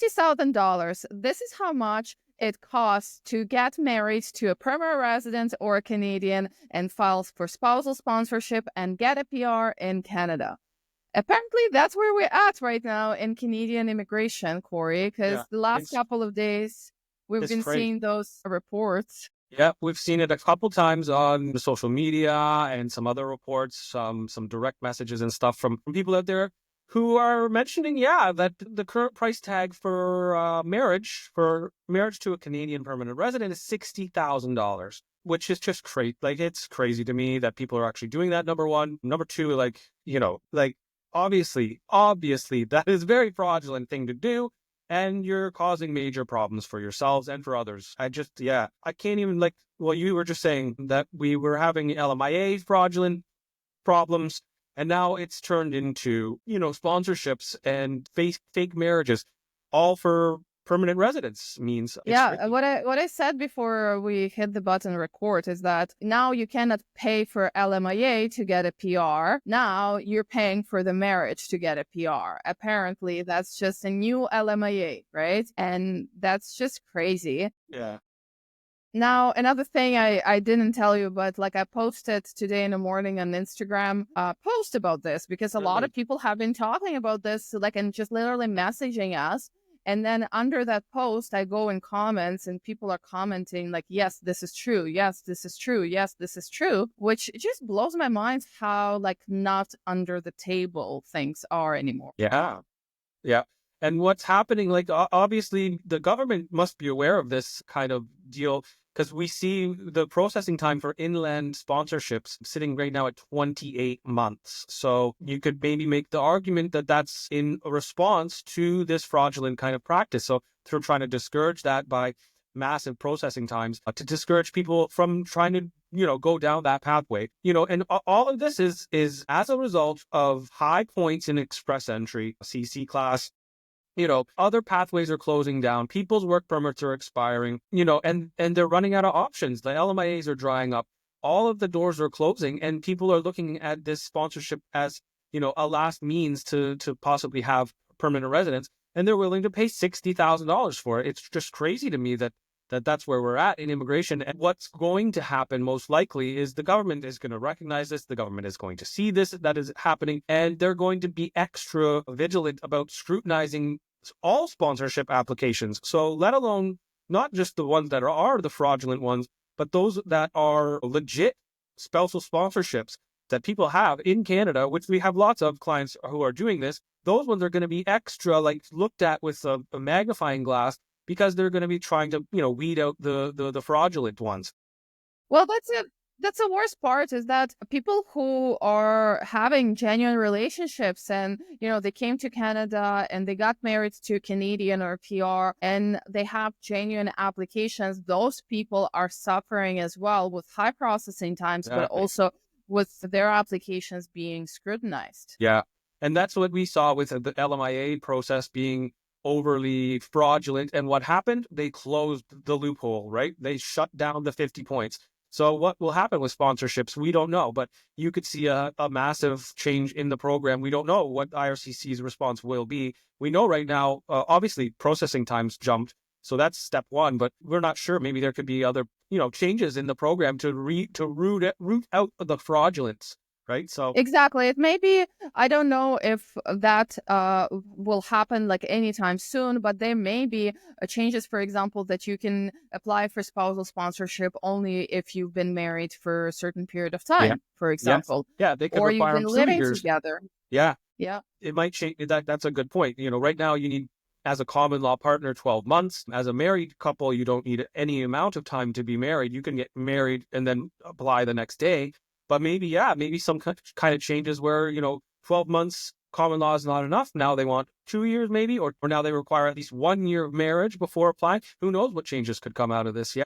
$50,000. This is how much it costs to get married to a permanent resident or a Canadian and file for spousal sponsorship and get a PR in Canada. Apparently, that's where we're at right now in Canadian immigration, Cory, because Yeah, the last couple of days, we've it's been crazy. seeing those reports. Yeah, we've seen it a couple times on the social media and some other reports, some direct messages and stuff from people out there who are mentioning, that the current price tag for marriage to a Canadian permanent resident is $60,000, which is just crazy. Like, it's crazy to me that people are actually doing that. Number one, number two, obviously, that is a very fraudulent thing to do. And you're causing major problems for yourselves and for others. I can't even, you were just saying that we were having LMIA fraudulent problems, and now it's turned into, sponsorships and fake marriages, all for permanent residence means. Yeah, what I said before we hit the button record is that now you cannot pay for LMIA to get a PR. Now you're paying for the marriage to get a PR. Apparently, that's just a new LMIA, right? And that's just crazy. Yeah. Now, another thing I didn't tell you, but I posted today in the morning on Instagram post about this because a lot of people have been talking about this, and just literally messaging us. And then under that post, I go in comments and people are commenting yes, this is true. Yes, this is true. Yes, this is true, which just blows my mind how not under the table things are anymore. Yeah. Yeah. And what's happening, obviously the government must be aware of this kind of deal, because we see the processing time for inland sponsorships sitting right now at 28 months. So you could maybe make the argument that that's in response to this fraudulent kind of practice. So they're trying to discourage that by massive processing times to discourage people from trying to go down that pathway, and all of this is as a result of high points in express entry, CC class. Other pathways are closing down. People's work permits are expiring, and they're running out of options. The LMIAs are drying up. All of the doors are closing, and people are looking at this sponsorship as, a last means to possibly have permanent residence, and they're willing to pay $60,000 for it. It's just crazy to me that's where we're at in immigration. And what's going to happen most likely is the government is going to recognize this. The government is going to see this, that is happening, and they're going to be extra vigilant about scrutinizing all sponsorship applications. So let alone not just the ones that are the fraudulent ones, but those that are legit spousal sponsorships that people have in Canada, which we have lots of clients who are doing this. Those ones are going to be extra looked at with a magnifying glass, because they're going to be trying to, weed out the fraudulent ones. Well, that's the worst part, is that people who are having genuine relationships and, they came to Canada and they got married to a Canadian or PR and they have genuine applications, those people are suffering as well with high processing times, Exactly. But also with their applications being scrutinized. Yeah. And that's what we saw with the LMIA process being overly fraudulent. And what happened? They closed the loophole, right? They shut down the 50 points. So what will happen with sponsorships? We don't know, but you could see a massive change in the program. We don't know what IRCC's response will be. We know right now, obviously, processing times jumped. So that's step one, but we're not sure. Maybe there could be other, changes in the program to root out the fraudulence. Right. So exactly. It may be, I don't know if that will happen anytime soon, but there may be changes, for example, that you can apply for spousal sponsorship only if you've been married for a certain period of time, for example. Yes. Yeah, they could or you've require been 2 living years. together. Yeah. Yeah. It might change. That's a good point. Right now you need, as a common law partner, 12 months. As a married couple, you don't need any amount of time to be married. You can get married and then apply the next day. But maybe some kind of changes where, 12 months common law is not enough. Now they want 2 years maybe, or now they require at least 1 year of marriage before applying. Who knows what changes could come out of this? Yeah.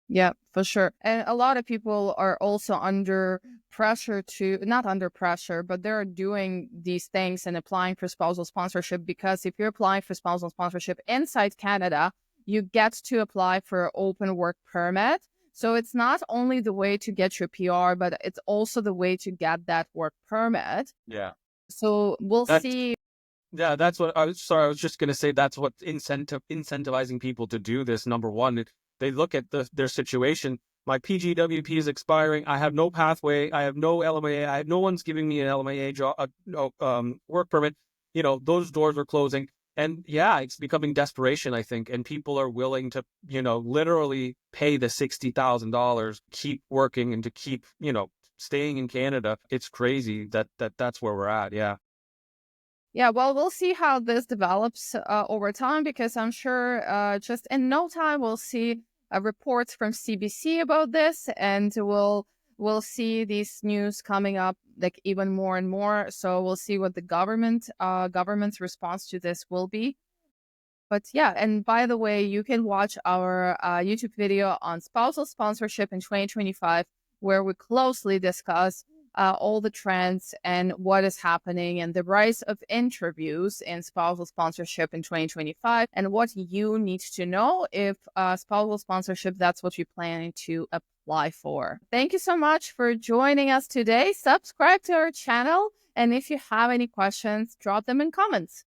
Yeah, for sure. And a lot of people are also under pressure not under pressure, but they're doing these things and applying for spousal sponsorship, because if you're applying for spousal sponsorship inside Canada, you get to apply for open work permit. So it's not only the way to get your PR, but it's also the way to get that work permit. Yeah. So we'll see Yeah, that's what I was sorry. I was just going to say that's what incentivizing people to do this. Number one, they look at their situation. My PGWP is expiring. I have no pathway. I have no LMAA. I have no one's giving me an LMAA job, no, work permit. You know, those doors are closing. And yeah, it's becoming desperation, I think. And people are willing to, you know, literally pay the $60,000, keep working and to keep, you know, staying in Canada. It's crazy that's where we're at. Yeah. Yeah, well, we'll see how this develops over time, because I'm sure just in no time we'll see reports from CBC about this, and we'll see these news coming up like even more and more. So we'll see what the government's response to this will be. But yeah, and by the way, you can watch our YouTube video on spousal sponsorship in 2025, where we closely discuss all the trends and what is happening and the rise of interviews in spousal sponsorship in 2025 and what you need to know if spousal sponsorship, that's what you're planning to apply for. Thank you so much for joining us today. Subscribe to our channel. And if you have any questions, drop them in comments.